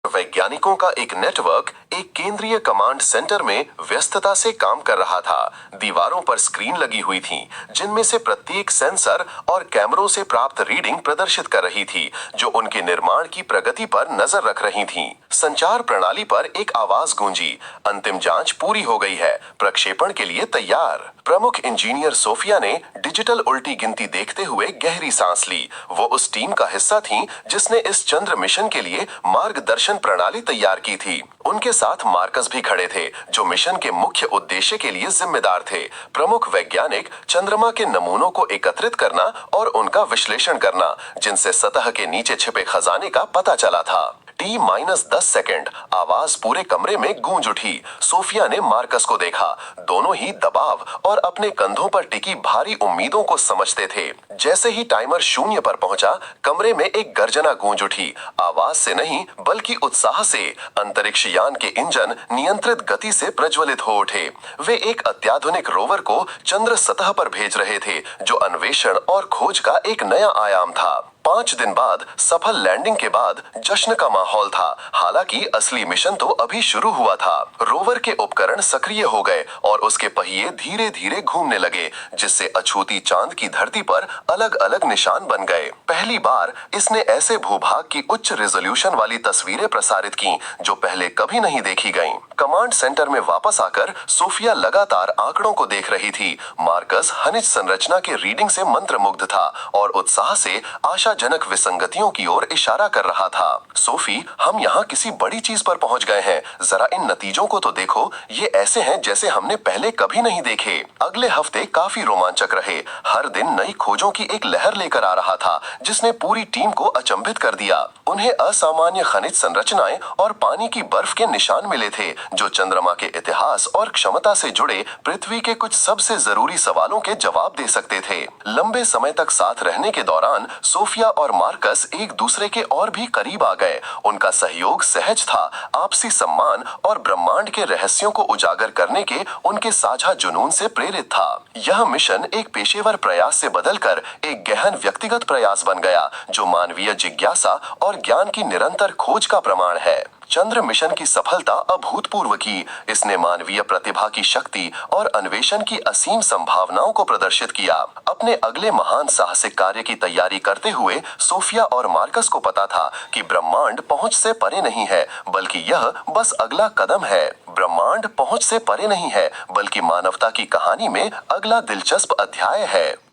वैज्ञानिकों का एक नेटवर्क एक केंद्रीय कमांड सेंटर में व्यस्तता से काम कर रहा था। दीवारों पर स्क्रीन लगी हुई थी, जिनमें से प्रत्येक सेंसर और कैमरों से प्राप्त रीडिंग प्रदर्शित कर रही थी, जो उनके निर्माण की प्रगति पर नजर रख रही थी। संचार प्रणाली पर एक आवाज गूंजी, अंतिम जांच पूरी हो गई है, प्रक्षेपण के लिए तैयार। प्रमुख इंजीनियर सोफिया ने डिजिटल उल्टी गिनती देखते हुए गहरी सांस ली। वो उस टीम का हिस्सा थी जिसने इस चंद्र मिशन के लिए मार्गदर्शन प्रणाली तैयार की थी। उनके साथ मार्कस भी खड़े थे, जो मिशन के मुख्य उद्देश्य के लिए जिम्मेदार थे। प्रमुख वैज्ञानिक चंद्रमा के नमूनों को एकत्रित करना और उनका विश्लेषण करना, जिनसे सतह के नीचे छिपे खजाने का पता चला था। T-10 सेकंड, आवाज पूरे कमरे में गूंज उठी। सोफिया ने मार्कस को देखा। दोनों ही दबाव और अपने कंधों पर टिकी भारी उम्मीदों को समझते थे। जैसे ही टाइमर 0 पर पहुंचा, कमरे में एक गर्जना गूंज उठी। आवाज से नहीं, बल्कि उत्साह से। अंतरिक्ष यान के इंजन नियंत्रित गति से प्रज्वलित हो उठे। वे एक अत्याधुनिक रोवर को चंद्र सतह पर भेज रहे थे, जो अन्वेषण और खोज का एक नया आयाम था। 5 दिन बाद सफल लैंडिंग के बाद जश्न का माहौल था। हालांकि असली मिशन तो अभी शुरू हुआ था। रोवर के उपकरण सक्रिय हो गए और उसके पहिए धीरे धीरे घूमने लगे, जिससे अछूती चांद की धरती पर अलग अलग निशान बन गए। पहली बार इसने ऐसे भूभाग की उच्च रेजोल्यूशन वाली तस्वीरें प्रसारित की, जो पहले कभी नहीं देखी गईं। कमांड सेंटर में वापस आकर सोफिया लगातार आंकड़ों को देख रही थी। मार्कस खनिज संरचना के रीडिंग से मंत्रमुग्ध था और उत्साह से आशाजनक विसंगतियों की ओर इशारा कर रहा था। सोफी, हम यहाँ किसी बड़ी चीज पर पहुँच गए हैं। जरा इन नतीजों को तो देखो, ये ऐसे हैं जैसे हमने पहले कभी नहीं देखे। अगले हफ्ते काफी रोमांचक रहे। हर दिन नई खोजों की एक लहर लेकर आ रहा था, जिसने पूरी टीम को अचंभित कर दिया। उन्हें असामान्य खनिज संरचनाएं और पानी की बर्फ के निशान मिले थे, जो चंद्रमा के इतिहास और क्षमता से जुड़े पृथ्वी के कुछ सबसे जरूरी सवालों के जवाब दे सकते थे। लंबे समय तक साथ रहने के दौरान सोफिया और मार्कस एक दूसरे के और भी करीब आ गए। उनका सहयोग सहज था, आपसी सम्मान और ब्रह्मांड के रहस्यों को उजागर करने के उनके साझा जुनून से प्रेरित था। यह मिशन एक पेशेवर प्रयास से बदलकर एक गहन व्यक्तिगत प्रयास बन गया, जो मानवीय जिज्ञासा और ज्ञान की निरंतर खोज का प्रमाण है। चंद्र मिशन की सफलता अभूतपूर्व की। इसने मानवीय प्रतिभा की शक्ति और अन्वेषण की असीम संभावनाओं को प्रदर्शित किया। अपने अगले महान साहसिक कार्य की तैयारी करते हुए सोफिया और मार्कस को पता था कि ब्रह्मांड पहुंच से परे नहीं है, बल्कि यह बस अगला कदम है। ब्रह्मांड पहुंच से परे नहीं है, बल्कि मानवता की कहानी में अगला दिलचस्प अध्याय है।